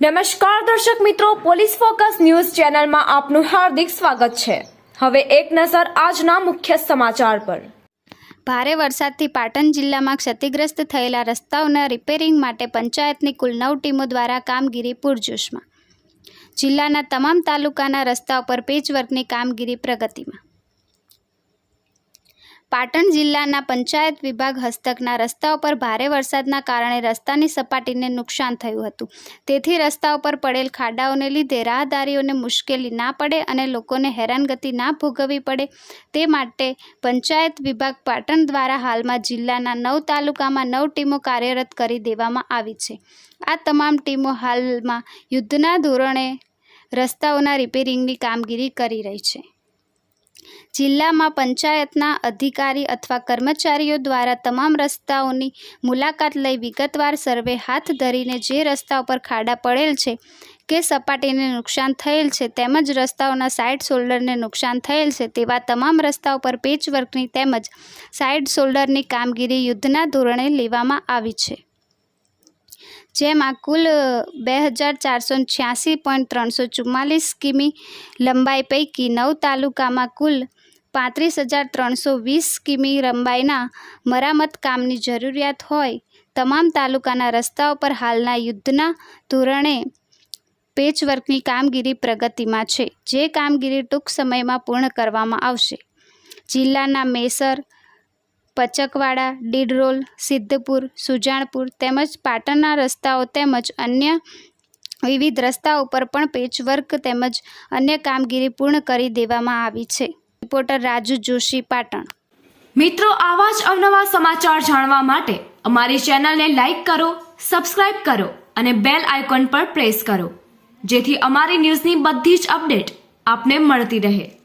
નમસ્કાર દર્શક મિત્રો, પોલીસ ફોકસ ન્યૂઝ ચેનલમાં આપનું હાર્દિક સ્વાગત છે। હવે એક નજર આજના મુખ્ય સમાચાર પર। ભારે વરસાદથી પાટણ જિલ્લામાં ક્ષતિગ્રસ્ત થયેલા રસ્તાઓના રિપેરિંગ માટે પંચાયતની કુલ 9 ટીમો દ્વારા કામગીરી પૂરજોશમાં। જિલ્લાના તમામ તાલુકાના રસ્તાઓ પર પેચવર્કની કામગીરી પ્રગતિમાં। પાટણ જિલ્લાના પંચાયત વિભાગ હસ્તકના રસ્તાઓ પર ભારે વરસાદના કારણે રસ્તાની સપાટીને નુકસાન થયું હતું। તેથી રસ્તાઓ પર પડેલ ખાડાઓને લીધે રાહદારીઓને મુશ્કેલી ના પડે અને લોકોને હેરાનગતિ ના ભોગવવી પડે તે માટે પંચાયત વિભાગ પાટણ દ્વારા હાલમાં જિલ્લાના 9 તાલુકામાં 9 ટીમો કાર્યરત કરી દેવામાં આવી છે। આ તમામ ટીમો હાલમાં યુદ્ધના ધોરણે રસ્તાઓના રિપેરિંગની કામગીરી કરી રહી છે। જિલ્લામાં પંચાયતના અધિકારી અથવા કર્મચારીઓ દ્વારા તમામ રસ્તાઓની મુલાકાત લઈ વિગતવાર સર્વે હાથ ધરીને જે રસ્તાઓ પર ખાડા પડેલ છે કે સપાટીને નુકસાન થયેલ છે તેમજ રસ્તાઓના સાઇડ શોલ્ડરને નુકસાન થયેલ છે તેવા તમામ રસ્તાઓ પર પેચવર્કની તેમજ સાઇડ શોલ્ડરની કામગીરી યુદ્ધના ધોરણે લેવામાં આવી છે। જેમાં કુલ 2486.344 કિમી લંબાઈ પૈકી 9 તાલુકામાં કુલ 35,320 કિમી લંબાઈના મરામત કામની જરૂરિયાત હોય તમામ તાલુકાના રસ્તાઓ પર હાલના યુદ્ધના ધોરણે પેચવર્કની કામગીરી પ્રગતિમાં છે, જે કામગીરી ટૂંક સમયમાં પૂર્ણ કરવામાં આવશે। જિલ્લાના મેસર, પચકવાડા, ડીડરોલ, સિદ્ધપુર, સુજાણપુર તેમજ પાટણના રસ્તાઓ તેમજ અન્ય વિવિધ રસ્તાઓ પર પણ પેચવર્ક તેમજ અન્ય કામગીરી પૂર્ણ કરી દેવામાં આવી છે। રિપોર્ટર રાજુ જોશી, પાટણ। મિત્રો, આવા જ અવનવા સમાચાર જાણવા માટે અમારી ચેનલને લાઈક કરો, સબસ્ક્રાઇબ કરો અને બેલ આઇકોન પર પ્રેસ કરો, જેથી અમારી ન્યૂઝની બધી જ અપડેટ આપને મળતી રહે।